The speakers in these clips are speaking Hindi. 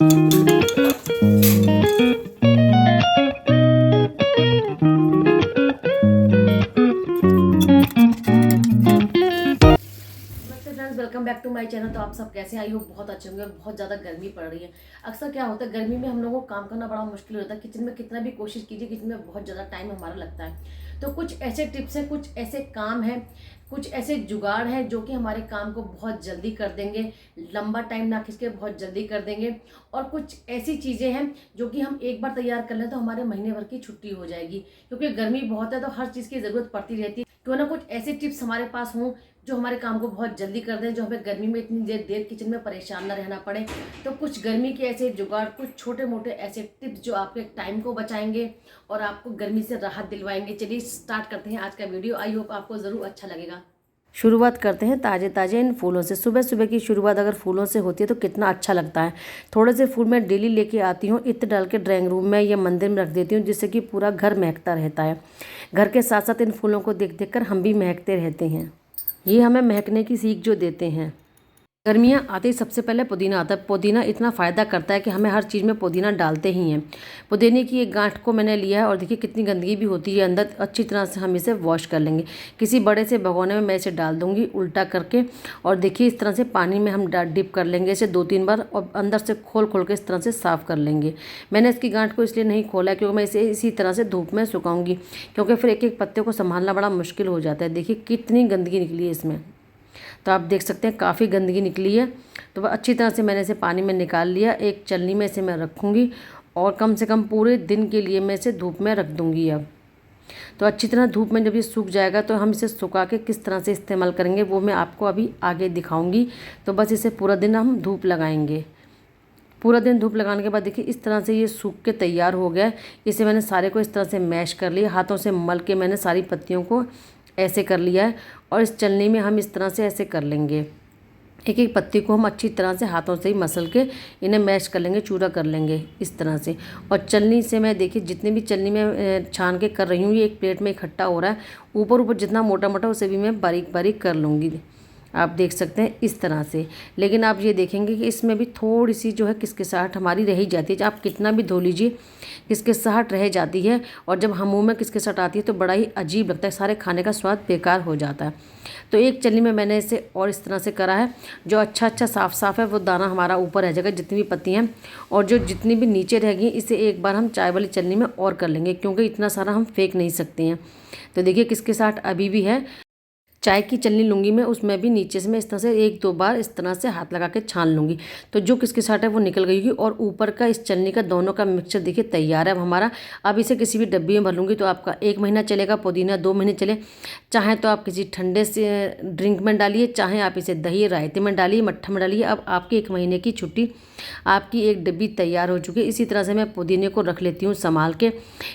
Welcome back to my channel. तो आप सब कैसे हैं? आई होप बहुत अच्छे होंगे। बहुत ज़्यादा गर्मी पड़ रही है। अक्सर क्या होता है, गर्मी में हम लोगों को काम करना बड़ा मुश्किल होता है। किचन में कितना भी कोशिश कीजिए, किचन में बहुत ज़्यादा टाइम हमारा लगता है। तो कुछ ऐसे टिप्स हैं, कुछ ऐसे काम हैं, कुछ ऐसे जुगाड़ हैं जो कि हमारे काम को बहुत जल्दी कर देंगे, लंबा टाइम ना खींच के बहुत जल्दी कर देंगे। और कुछ ऐसी चीज़ें हैं जो कि हम एक बार तैयार कर लें तो हमारे महीने भर की छुट्टी हो जाएगी। क्योंकि गर्मी बहुत है तो हर चीज़ की ज़रूरत पड़ती रहती है। क्यों ना कुछ ऐसे टिप्स हमारे पास हों जो हमारे काम को बहुत जल्दी कर दें, जो हमें गर्मी में इतनी देर किचन में परेशान ना रहना पड़े। तो कुछ गर्मी के ऐसे जुगाड़, कुछ छोटे मोटे ऐसे टिप्स जो आपके टाइम को बचाएंगे और आपको गर्मी से राहत दिलवाएंगे। चलिए स्टार्ट करते हैं आज का वीडियो। आई होप आपको ज़रूर अच्छा लगेगा। शुरुआत करते हैं ताज़े ताज़े इन फूलों से। सुबह सुबह की शुरुआत अगर फूलों से होती है तो कितना अच्छा लगता है। थोड़े से फूल मैं डेली लेके आती हूँ, इत्र डाल के ड्राइंग रूम में या मंदिर में रख देती हूँ, जिससे कि पूरा घर महकता रहता है। घर के साथ साथ इन फूलों को देख देख कर हम भी महकते रहते हैं। ये हमें महकने की सीख जो देते हैं। गर्मियाँ आते ही सबसे पहले पुदीना आता है। पुदीना इतना फ़ायदा करता है कि हमें हर चीज़ में पुदीना डालते ही हैं। पुदीने की एक गांठ को मैंने लिया है और देखिए कितनी गंदगी भी होती है अंदर। अच्छी तरह से हम इसे वॉश कर लेंगे। किसी बड़े से भगोने में मैं इसे डाल दूँगी उल्टा करके, और देखिए इस तरह से पानी में हम डिप कर लेंगे इसे 2-3 बार, और अंदर से खोल खोल के इस तरह से साफ़ कर लेंगे। मैंने इसकी गांठ को इसलिए नहीं खोला क्योंकि मैं इसे इसी तरह से धूप में सुखाऊंगी, क्योंकि फिर एक एक पत्ते को संभालना बड़ा मुश्किल हो जाता है। देखिए कितनी गंदगी निकली है इसमें। तो आप देख सकते हैं काफ़ी गंदगी निकली है। तो वह अच्छी तरह से मैंने इसे पानी में निकाल लिया। एक छलनी में इसे मैं रखूँगी और कम से कम पूरे दिन के लिए मैं इसे धूप में रख दूँगी। अब तो अच्छी तरह धूप में जब ये सूख जाएगा तो हम इसे सुखा के किस तरह से इस्तेमाल करेंगे वो मैं आपको अभी आगे दिखाऊंगी। तो बस इसे पूरा दिन हम धूप लगाएंगे। पूरा दिन धूप लगाने के बाद देखिए इस तरह से ये सूख के तैयार हो गया। इसे मैंने सारे को इस तरह से मैश कर लिया, हाथों से मल के मैंने सारी पत्तियों को ऐसे कर लिया है। और इस चलनी में हम इस तरह से ऐसे कर लेंगे। एक एक पत्ती को हम अच्छी तरह से हाथों से ही मसल के इन्हें मैश कर लेंगे, चूरा कर लेंगे इस तरह से। और चलनी से मैं देखिए जितनी भी चलनी में छान के कर रही हूँ, ये एक प्लेट में इकट्ठा हो रहा है। ऊपर ऊपर जितना मोटा मोटा उसे भी मैं बारीक बारीक कर लूँगी। आप देख सकते हैं इस तरह से। लेकिन आप ये देखेंगे कि इसमें भी थोड़ी सी जो है किसकिसाहट हमारी रह ही जाती है। आप कितना भी धो लीजिए किसकिसाहट रह जाती है, और जब हम मुँह में किसकिसाहट आती है तो बड़ा ही अजीब लगता है, सारे खाने का स्वाद बेकार हो जाता है। तो एक चलनी में मैंने इसे और इस तरह से करा है। जो अच्छा अच्छा साफ़ साफ़ है वो दाना हमारा ऊपर रह जाएगा जितनी भी पत्ती हैं, और जो जितनी भी नीचे रहेगी इसे एक बार हम चाय वाली चलनी में और कर लेंगे, क्योंकि इतना सारा हम फेंक नहीं सकते हैं। तो देखिए किसकिसाहट अभी भी है। चाय की चलनी लूँगी मैं, उसमें भी नीचे से मैं इस तरह से 1-2 बार इस तरह से हाथ लगा के छान लूँगी। तो जो किसकिसाहट है वो निकल गई होगी, और ऊपर का इस चलनी का दोनों का मिक्सचर देखिए तैयार है अब हमारा। अब इसे किसी भी डब्बी में भर लूँगी तो आपका 1 महीना चलेगा पुदीना, 2 महीने चले। चाहे तो आप किसी ठंडे से ड्रिंक में डालिए, चाहे आप इसे दही रायते में डालिए, मट्ठा में डालिए। अब आपकी 1 महीने की छुट्टी, आपकी एक डब्बी तैयार हो चुकी है। इसी तरह से मैं पुदीने को रख लेती हूँ संभाल के।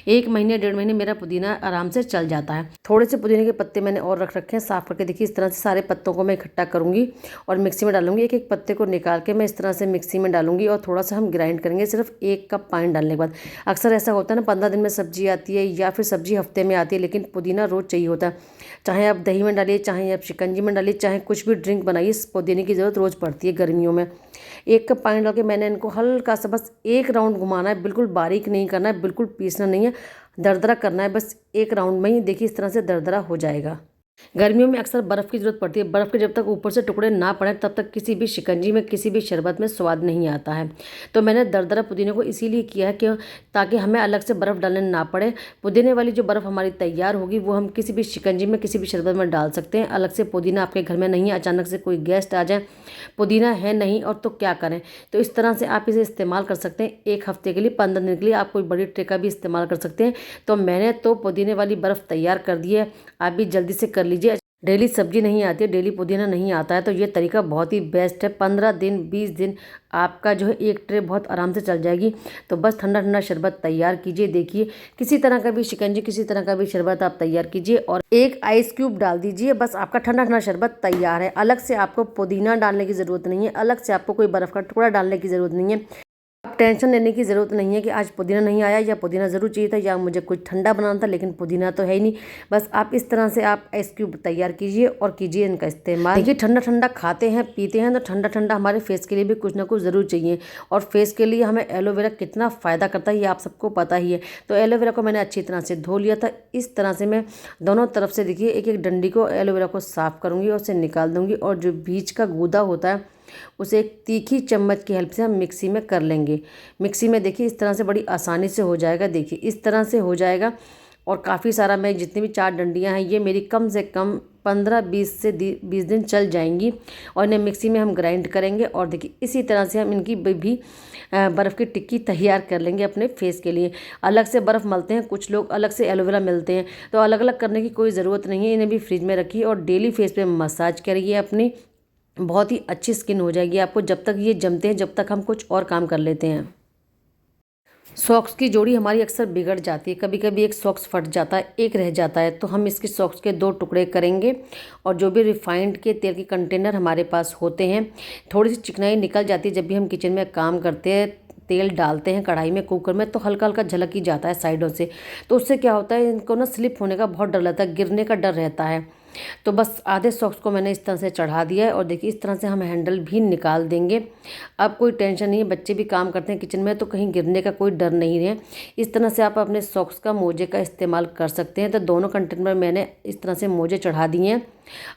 1 महीने 1.5 महीने मेरा पुदीना आराम से चल जाता है। थोड़े से पुदीने के पत्ते मैंने और रख रखे हैं साफ़ करके। देखिए इस तरह से सारे पत्तों को मैं इकट्ठा करूँगी और मिक्सी में डालूंगी। एक एक पत्ते को निकाल के मैं इस तरह से मिक्सी में डालूंगी, और थोड़ा सा हम ग्राइंड करेंगे सिर्फ 1 कप पानी डालने के बाद। अक्सर ऐसा होता है ना, 15 दिन में सब्जी आती है या फिर सब्जी हफ्ते में आती है, लेकिन पुदीना रोज़ चाहिए होता है। चाहे आप दही में डालिए, चाहे आप शिकंजी में डालिए, चाहे कुछ भी ड्रिंक बनाइए, पुदीने की ज़रूरत रोज़ पड़ती है गर्मियों में। 1 कप पानी डाल के मैंने इनको हल्का सा बस 1 राउंड घुमाना है, बिल्कुल बारीक नहीं करना है, बिल्कुल पीसना नहीं है, दरदरा करना है। बस 1 राउंड में ही देखिए इस तरह से दरदरा हो जाएगा। गर्मियों में अक्सर बर्फ़ की ज़रूरत पड़ती है। बर्फ़ के जब तक ऊपर से टुकड़े ना पड़े तब तक किसी भी शिकंजी में, किसी भी शरबत में स्वाद नहीं आता है। तो मैंने दरदरा पुदीने को इसीलिए किया है कि ताकि हमें अलग से बर्फ़ डालने ना पड़े। पुदीने वाली जो बर्फ़ हमारी तैयार होगी वो हम किसी भी शिकंजी में, किसी भी शरबत में डाल सकते हैं। अलग से पुदीना आपके घर में नहीं है, अचानक से कोई गेस्ट आ जाए, पुदीना है नहीं और तो क्या करें। तो इस तरह से आप इसे इस्तेमाल कर सकते हैं 1 हफ्ते के लिए, 15 दिन के लिए। आप कोई बड़ी ट्रे का भी इस्तेमाल कर सकते हैं। तो मैंने तो पुदीने वाली बर्फ़ तैयार कर दी है, आप भी जल्दी से कर लीजिए। डेली सब्जी नहीं आती है, डेली पुदीना नहीं आता है, तो ये तरीका बहुत ही बेस्ट है। 15 दिन 20 दिन आपका जो है एक ट्रे बहुत आराम से चल जाएगी। तो बस ठंडा ठंडा शरबत तैयार कीजिए। देखिए किसी तरह का भी शिकंजी, किसी तरह का भी शरबत आप तैयार कीजिए और 1 आइस क्यूब डाल दीजिए, बस आपका ठंडा ठंडा शरबत तैयार है। अलग से आपको पुदीना डालने की ज़रूरत नहीं है, अलग से आपको कोई बर्फ़ का टुकड़ा डालने की ज़रूरत नहीं है। टेंशन लेने की ज़रूरत नहीं है कि आज पुदीना नहीं आया या पुदीना ज़रूर चाहिए था या मुझे कुछ ठंडा बनाना था लेकिन पुदीना तो है ही नहीं। बस आप इस तरह से आप आइस क्यूब तैयार कीजिए और कीजिए इनका इस्तेमाल। देखिए ठंडा ठंडा खाते हैं पीते हैं तो ठंडा ठंडा हमारे फेस के लिए भी कुछ ना कुछ ज़रूर चाहिए। और फेस के लिए हमें एलोवेरा कितना फ़ायदा करता है ये आप सबको पता ही है। तो एलोवेरा को मैंने अच्छी तरह से धो लिया था। इस तरह से मैं दोनों तरफ से देखिए एक एक डंडी को एलोवेरा को साफ़ करूँगी और उसे निकाल दूँगी। और जो बीच का गूदा होता है उसे एक तीखी चम्मच की हेल्प से हम मिक्सी में कर लेंगे। मिक्सी में देखिए इस तरह से बड़ी आसानी से हो जाएगा। देखिए इस तरह से हो जाएगा। और काफ़ी सारा मैं जितनी भी 4 डंडियाँ हैं ये मेरी कम से कम 15-20 से 20 दिन चल जाएंगी। और इन्हें मिक्सी में हम ग्राइंड करेंगे। और देखिए इसी तरह से हम इनकी भी बर्फ़ की टिक्की तैयार कर लेंगे अपने फेस के लिए। अलग से बर्फ़ मलते हैं, कुछ लोग अलग से एलोवेरा मिलते हैं, तो अलग अलग करने की कोई ज़रूरत नहीं है। इन्हें भी फ्रिज में रखिए और डेली फेस पे मसाज करिए अपनी। बहुत ही अच्छी स्किन हो जाएगी आपको जब तक ये जमते हैं, जब तक हम कुछ और काम कर लेते हैं। सॉक्स की जोड़ी हमारी अक्सर बिगड़ जाती है। कभी कभी एक सॉक्स फट जाता है, एक रह जाता है, तो हम इसके सॉक्स के 2 टुकड़े करेंगे। और जो भी रिफाइंड के तेल के कंटेनर हमारे पास होते हैं, थोड़ी सी चिकनाई निकल जाती है जब भी हम किचन में काम करते हैं, तेल डालते हैं कढ़ाई में कुकर में, तो हल्का हल्का झलक ही जाता है साइडों से। तो उससे क्या होता है, इनको ना स्लिप होने का बहुत डर लगता है, गिरने का डर रहता है। तो बस आधे सॉक्स को मैंने इस तरह से चढ़ा दिया है। और देखिए इस तरह से हम हैंडल भी निकाल देंगे। अब कोई टेंशन नहीं है, बच्चे भी काम करते हैं किचन में तो कहीं गिरने का कोई डर नहीं है। इस तरह से आप अपने सॉक्स का मोजे का इस्तेमाल कर सकते हैं। तो दोनों कंटेनर में मैंने इस तरह से मोजे चढ़ा दिए हैं।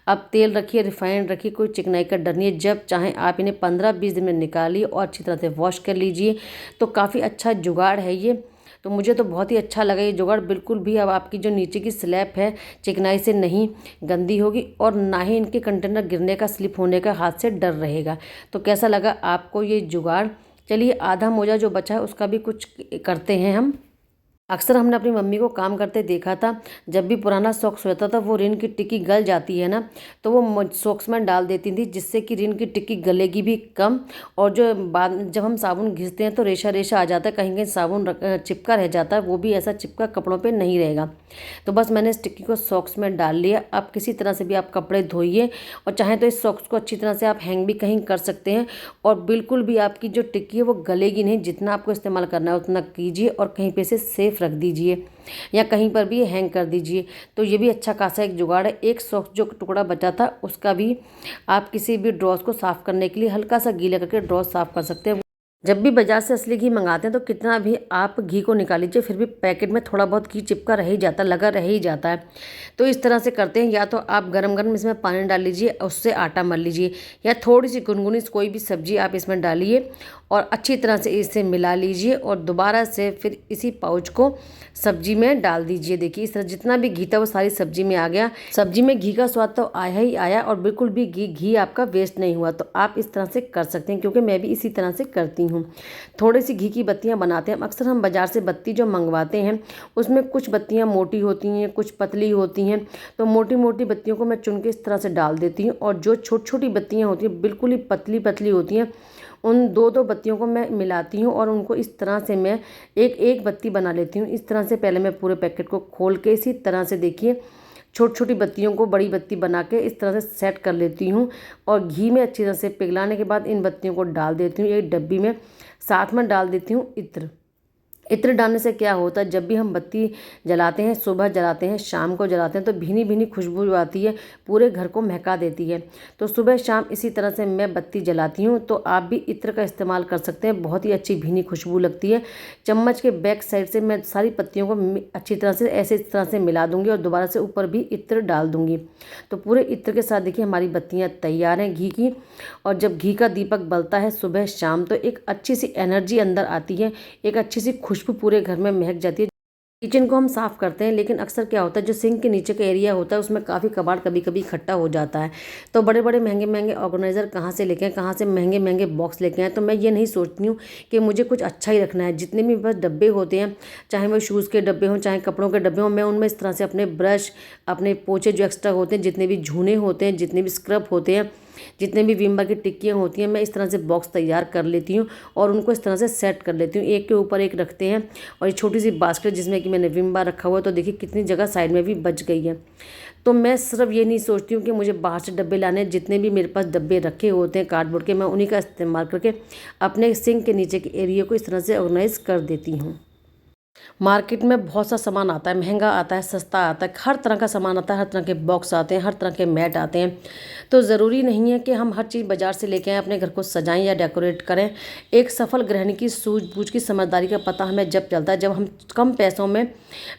अब तेल रखिए, रिफाइंड रखिए, कोई चिकनाई का डर नहीं है। जब चाहें आप इन्हें 15-20 दिन में निकालिए और अच्छी तरह से वॉश कर लीजिए। तो काफ़ी अच्छा जुगाड़ है ये। तो मुझे तो बहुत ही अच्छा लगा ये जुगाड़। बिल्कुल भी अब आपकी जो नीचे की स्लैब है चिकनाई से नहीं गंदी होगी और ना ही इनके कंटेनर गिरने का, स्लिप होने का हाथ से डर रहेगा। तो कैसा लगा आपको ये जुगाड़? चलिए आधा मोजा जो बचा है उसका भी कुछ करते हैं हम। अक्सर हमने अपनी मम्मी को काम करते देखा था, जब भी पुराना सॉक्स होता था वो रिन की टिक्की गल जाती है ना, तो वो सॉक्स में डाल देती थी जिससे कि रिन की टिक्की गलेगी भी कम। और जो बाद जब हम साबुन घिसते हैं तो रेशा रेशा आ जाता है, कहीं कहीं साबुन चिपका रह जाता है, वो भी ऐसा चिपका कपड़ों पे नहीं रहेगा। तो बस मैंने इस टिक्की को सॉक्स में डाल लिया। अब किसी तरह से भी आप कपड़े धोइए और चाहें तो इस सॉक्स को अच्छी तरह से आप हैंग भी कहीं कर सकते हैं। और बिल्कुल भी आपकी जो टिक्की है वो गलेगी नहीं। जितना आपको इस्तेमाल करना है उतना कीजिए और कहीं पे से सेफ रख दीजिए या कहीं पर भी हैंग कर दीजिए। तो ये भी अच्छा खासा एक जुगाड़ है। एक सॉक्स जो टुकड़ा बचा था उसका भी आप किसी भी ड्रॉज को साफ़ करने के लिए हल्का सा गीला करके ड्रॉज साफ़ कर सकते हैं। जब भी बाजार से असली घी मंगाते हैं तो कितना भी आप घी को निकाल लीजिए, फिर भी पैकेट में थोड़ा बहुत घी चिपका रह ही जाता है, लगा रह ही जाता है। तो इस तरह से करते हैं, या तो आप गरम गरम इसमें पानी डाल लीजिए, उससे आटा मल लीजिए, या थोड़ी सी गुनगुनी कोई भी सब्जी आप इसमें डालिए और अच्छी तरह से इसे मिला लीजिए और दोबारा से फिर इसी पाउच को सब्जी में डाल दीजिए। देखिए इस तरह जितना भी घी था वो सारी सब्जी में आ गया। सब्जी में घी का स्वाद तो आया ही आया और बिल्कुल भी घी आपका वेस्ट नहीं हुआ। तो आप इस तरह से कर सकते हैं, क्योंकि मैं भी इसी तरह से करती हूँ। थोड़ी सी घी की बत्तियाँ बनाते हैं। अक्सर हम बाज़ार से बत्ती जो मंगवाते हैं उसमें कुछ बत्तियाँ मोटी होती हैं, कुछ पतली होती हैं। तो मोटी मोटी बत्तियों को मैं चुन के इस तरह से डाल देती हूँ और जो छोटी छोटी बत्तियाँ होती हैं बिल्कुल ही पतली पतली होती हैं, उन 2-2 बत्तियों को मैं मिलाती हूँ और उनको इस तरह से मैं एक एक बत्ती बना लेती हूँ। इस तरह से पहले मैं पूरे पैकेट को खोल के इसी तरह से देखिए छोटी छोटी बत्तियों को बड़ी बत्ती बना के इस तरह से सेट कर लेती हूँ और घी में अच्छी तरह से पिघलाने के बाद इन बत्तियों को डाल देती हूँ एक डब्बी में। साथ में डाल देती हूँ इत्र। इत्र डालने से क्या होता है, जब भी हम बत्ती जलाते हैं, सुबह जलाते हैं, शाम को जलाते हैं, तो भीनी भीनी खुशबू आती है, पूरे घर को महका देती है। तो सुबह शाम इसी तरह से मैं बत्ती जलाती हूँ। तो आप भी इत्र का इस्तेमाल कर सकते हैं, बहुत ही अच्छी भीनी खुशबू लगती है। चम्मच के बैक साइड से मैं सारी पत्तियों को अच्छी तरह से ऐसे इस तरह से मिला दूंगी और दोबारा से ऊपर भी इत्र डाल दूंगी। तो पूरे इत्र के साथ देखिए हमारी बत्तियाँ तैयार हैं घी की। और जब घी का दीपक बलता है सुबह शाम तो एक अच्छी सी एनर्जी अंदर आती है, एक अच्छी सी खुशबू पूरे घर में महक जाती है। किचन को हम साफ़ करते हैं, लेकिन अक्सर क्या होता है जो सिंक के नीचे का एरिया होता है उसमें काफ़ी कबाड़ कभी कभी इकट्ठा हो जाता है। तो बड़े बड़े महंगे महंगे ऑर्गेनाइज़र कहाँ से लेके आएँ, कहाँ से महंगे महंगे बॉक्स लेके आएँ। तो मैं ये नहीं सोचती हूँ कि मुझे कुछ अच्छा ही रखना है। जितने भी बस डब्बे होते हैं, चाहे वो शूज़ के डब्बे हों, चाहे कपड़ों के डब्बे हों, मैं उनमें इस तरह से अपने ब्रश, अपने पोछे जो एक्स्ट्रा होते हैं, जितने भी झूने होते हैं, जितने भी स्क्रब होते हैं, जितने भी विम बार की टिक्कियाँ होती हैं मैं इस तरह से बॉक्स तैयार कर लेती हूँ और उनको इस तरह से सेट कर लेती हूँ, एक के ऊपर एक रखते हैं। और ये छोटी सी बास्केट जिसमें कि मैंने विम बार रखा हुआ है, तो देखिए कितनी जगह साइड में भी बच गई है। तो मैं सिर्फ ये नहीं सोचती हूँ कि मुझे बाहर से डब्बे लाने हैं, जितने भी मेरे पास डब्बे रखे होते हैं कार्डबोर्ड के, मैं उन्हीं का इस्तेमाल करके अपने सिंक के नीचे के एरिया को इस तरह से ऑर्गेनाइज कर देती हूँ। मार्केट में बहुत सा सामान आता है, महंगा आता है, सस्ता आता है, हर तरह का सामान आता है, हर तरह के बॉक्स आते हैं, हर तरह के मैट आते हैं। तो ज़रूरी नहीं है कि हम हर चीज़ बाज़ार से लेके आएँ, अपने घर को सजाएं या डेकोरेट करें। एक सफल गृहिणी की सूझबूझ की समझदारी का पता हमें जब चलता है, जब हम कम पैसों में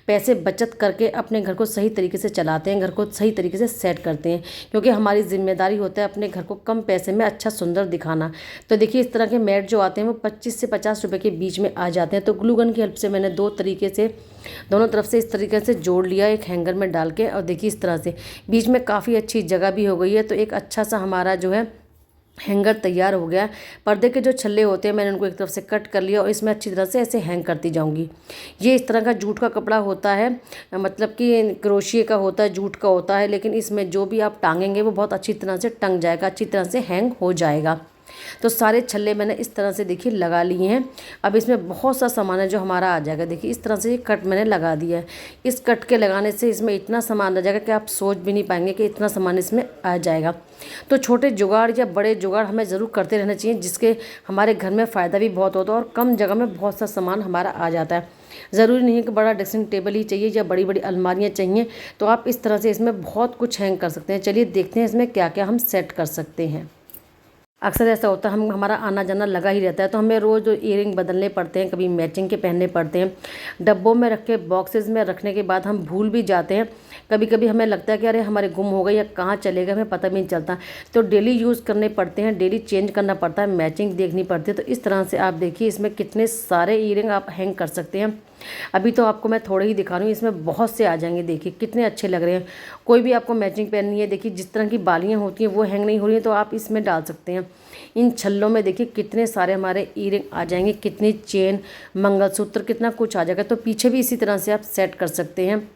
पैसे बचत करके अपने घर को सही तरीके से चलाते हैं, घर को सही तरीके से सेट करते हैं, क्योंकि हमारी जिम्मेदारी होता है अपने घर को कम पैसे में अच्छा सुंदर दिखाना। तो देखिए इस तरह के मैट जो आते हैं वो 25 से 50 रुपए के बीच में आ जाते हैं। तो ग्लू गन की हेल्प से मैंने दो तरीके से दोनों तरफ से इस तरीके से जोड़ लिया एक हैंगर में डाल के, और देखिए इस तरह से बीच में काफ़ी अच्छी जगह भी हो गई है। तो एक अच्छा सा हमारा जो है हैंगर तैयार हो गया। पर्दे के जो छल्ले होते हैं मैंने उनको एक तरफ से कट कर लिया और इसमें अच्छी तरह से ऐसे हैंग करती जाऊंगी। ये इस तरह का जूट का कपड़ा होता है, मतलब कि क्रोशिए का होता है, जूट का होता है, लेकिन इसमें जो भी आप टांगेंगे वो बहुत अच्छी तरह से टंग जाएगा, अच्छी तरह से हैंग हो जाएगा। तो सारे छल्ले मैंने इस तरह से देखिए लगा लिए हैं। अब इसमें बहुत सा सामान है जो हमारा आ जाएगा। देखिए इस तरह से ये कट मैंने लगा दिया है। इस कट के लगाने से इसमें इतना सामान आ जाएगा कि आप सोच भी नहीं पाएंगे कि इतना सामान इसमें आ जाएगा। तो छोटे जुगाड़ या बड़े जुगाड़ हमें ज़रूर करते रहना चाहिए, जिसके हमारे घर में फ़ायदा भी बहुत होता है और कम जगह में बहुत सा सामान हमारा आ जाता है। ज़रूरी नहीं है कि बड़ा ड्रेसिंग टेबल ही चाहिए या बड़ी बड़ी अलमारियाँ चाहिए। तो आप इस तरह से इसमें बहुत कुछ हैंग कर सकते हैं। चलिए देखते हैं इसमें क्या क्या हम सेट कर सकते हैं। अक्सर ऐसा होता है हमारा आना जाना लगा ही रहता है, तो हमें रोज़ ईयरिंग बदलने पड़ते हैं, कभी मैचिंग के पहनने पड़ते हैं। डब्बों में रख के बॉक्सेस में रखने के बाद हम भूल भी जाते हैं। कभी कभी हमें लगता है कि अरे हमारे गुम हो गए या कहाँ चले गए, हमें पता भी नहीं चलता। तो डेली यूज़ करने पड़ते हैं, डेली चेंज करना पड़ता है, मैचिंग देखनी पड़ती है। तो इस तरह से आप देखिए इसमें कितने सारे ईयरिंग आप हैंग कर सकते हैं। अभी तो आपको मैं थोड़े ही दिखा रही हूँ, इसमें बहुत से आ जाएंगे। देखिए कितने अच्छे लग रहे हैं। कोई भी आपको मैचिंग पहननी है, देखिए जिस तरह की बालियाँ होती हैं वो हैंग नहीं हो रही हैं, तो आप इसमें डाल सकते हैं। इन छल्लों में देखिए कितने सारे हमारे ईयरिंग आ जाएंगे, कितनी चेन, मंगलसूत्र, कितना कुछ आ जाएगा। तो पीछे भी इसी तरह से आप सेट कर सकते हैं।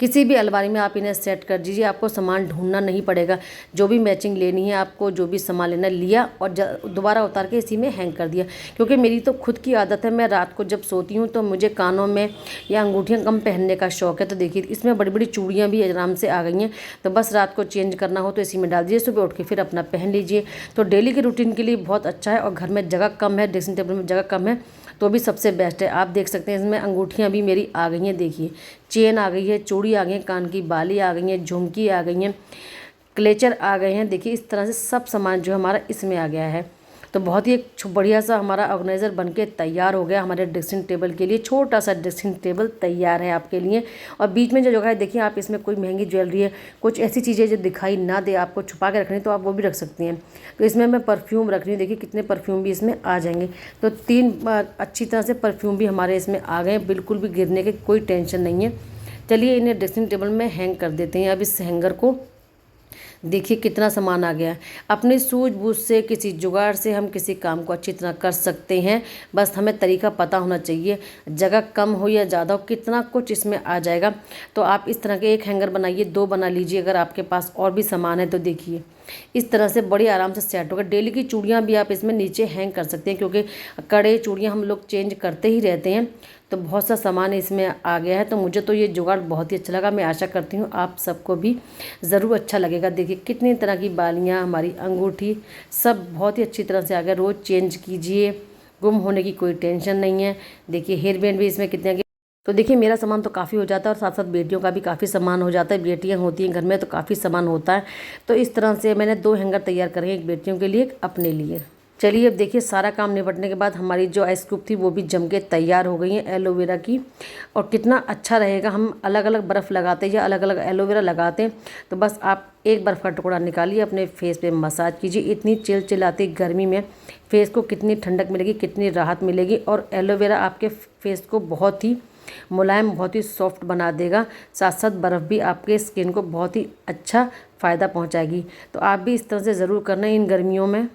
किसी भी अलमारी में आप इन्हें सेट कर दीजिए, आपको सामान ढूंढना नहीं पड़ेगा। जो भी मैचिंग लेनी है आपको, जो भी सामान लेना लिया और दोबारा उतार के इसी में हैंग कर दिया। क्योंकि मेरी तो खुद की आदत है, मैं रात को जब सोती हूँ तो मुझे कानों में या अंगूठियाँ कम पहनने का शौक़ है। तो देखिए इसमें बड़ी बड़ी चूड़ियाँ भी आराम से आ गई हैं। तो बस रात को चेंज करना हो तो इसी में डाल दीजिए, सुबह उठ के फिर अपना पहन लीजिए। तो डेली के रूटीन के लिए बहुत अच्छा है। और घर में जगह कम है, ड्रेसिंग टेबल में जगह कम है, तो भी सबसे बेस्ट है। आप देख सकते हैं इसमें अंगूठियाँ भी मेरी आ गई हैं। देखिए चेन आ गई है, चूड़ी आ गई है, कान की बाली आ गई है, झुमकी आ गई हैं, क्लेचर आ गए हैं। देखिए इस तरह से सब सामान जो हमारा इसमें आ गया है। तो बहुत ही एक बढ़िया सा हमारा ऑर्गेनाइज़र बनके तैयार हो गया हमारे ड्रेसिंग टेबल के लिए। छोटा सा ड्रेसिंग टेबल तैयार है आपके लिए। और बीच में जो जगह है देखिए, आप इसमें कोई महंगी ज्वेलरी है, कुछ ऐसी चीज़ें जो दिखाई ना दे, आपको छुपा के रखनी तो आप वो भी रख सकती हैं। तो इसमें मैं परफ्यूम रख रही हूँ। देखिए कितने परफ्यूम भी इसमें आ जाएंगे। तो 3 अच्छी तरह से परफ्यूम भी हमारे इसमें आ गए, बिल्कुल भी गिरने की कोई टेंशन नहीं है। चलिए इन्हें ड्रेसिंग टेबल में हैंग कर देते हैं। अब इस हैंगर को देखिए कितना सामान आ गया है। अपनी सूझबूझ से, किसी जुगाड़ से हम किसी काम को अच्छी तरह कर सकते हैं। बस हमें तरीका पता होना चाहिए। जगह कम हो या ज़्यादा हो, कितना कुछ इसमें आ जाएगा। तो आप इस तरह के एक हैंगर बनाइए, 2 बना लीजिए। अगर आपके पास और भी सामान है तो देखिए इस तरह से बड़ी आराम से सेट होगा। डेली की चूड़ियाँ भी आप इसमें नीचे हैंग कर सकते हैं, क्योंकि कड़े चूड़ियाँ हम लोग चेंज करते ही रहते हैं। तो बहुत सा सामान इसमें आ गया है। तो मुझे तो ये जुगाड़ बहुत ही अच्छा लगा। मैं आशा करती हूँ आप सबको भी ज़रूर अच्छा लगेगा। देखिए कितनी तरह की बालियाँ, हमारी अंगूठी, सब बहुत ही अच्छी तरह से आ गया। रोज़ चेंज कीजिए, गुम होने की कोई टेंशन नहीं है। देखिए हेयर बैंड भी इसमें कितने। तो देखिए मेरा सामान तो काफ़ी हो जाता है और साथ साथ बेटियों का भी काफ़ी सामान हो जाता है। बेटियां होती हैं घर में तो काफ़ी सामान होता है। तो इस तरह से मैंने 2 हैंगर तैयार करे हैं, एक बेटियों के लिए, एक अपने लिए। चलिए अब देखिए सारा काम निपटने के बाद हमारी जो आइस क्यूब थी वो भी जम के तैयार हो गई है एलोवेरा की। और कितना अच्छा रहेगा, हम अलग अलग बर्फ़ लगाते या अलग अलग एलोवेरा लगाते हैं। तो बस आप एक बर्फ़ का टुकड़ा निकालिए, अपने फेस पे मसाज कीजिए। इतनी चिलचिलाती गर्मी में फेस को कितनी ठंडक मिलेगी, कितनी राहत मिलेगी। और एलोवेरा आपके फेस को बहुत ही मुलायम, बहुत ही सॉफ्ट बना देगा। साथ साथ बर्फ़ भी आपके स्किन को बहुत ही अच्छा फ़ायदा पहुंचाएगी। तो आप भी इस तरह से ज़रूर करना इन गर्मियों में।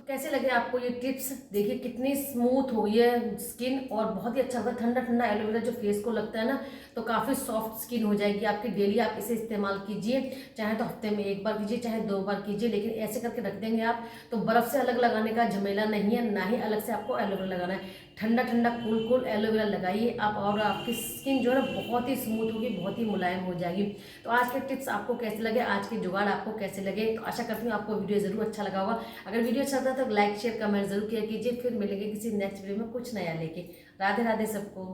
कैसे लगे आपको ये टिप्स? देखिए कितनी स्मूथ हो गई है स्किन और बहुत ही अच्छा लगता है। ठंडा ठंडा एलोवेरा जो फेस को लगता है ना, तो काफ़ी सॉफ्ट स्किन हो जाएगी आपकी। डेली आप इसे इस्तेमाल कीजिए, चाहे तो हफ्ते में 1 बार कीजिए, चाहे 2 बार कीजिए, लेकिन ऐसे करके रख देंगे आप तो बर्फ़ से अलग लगाने का झमेला नहीं है, ना ही अलग से आपको एलोवेरा लगाना है। ठंडा ठंडा कूल कूल एलोवेरा लगाइए आप और आपकी स्किन जो है ना बहुत ही स्मूथ होगी, बहुत ही मुलायम हो जाएगी। तो आज के टिप्स आपको कैसे लगे, आज के जुगाड़ आपको कैसे लगे? तो आशा करती हूँ आपको वीडियो ज़रूर अच्छा लगा होगा। अगर वीडियो अच्छा लगा तो लाइक शेयर कमेंट जरूर किया कीजिए। फिर मिलेंगे किसी नेक्स्ट वीडियो में कुछ नया लेके। राधे राधे सबको।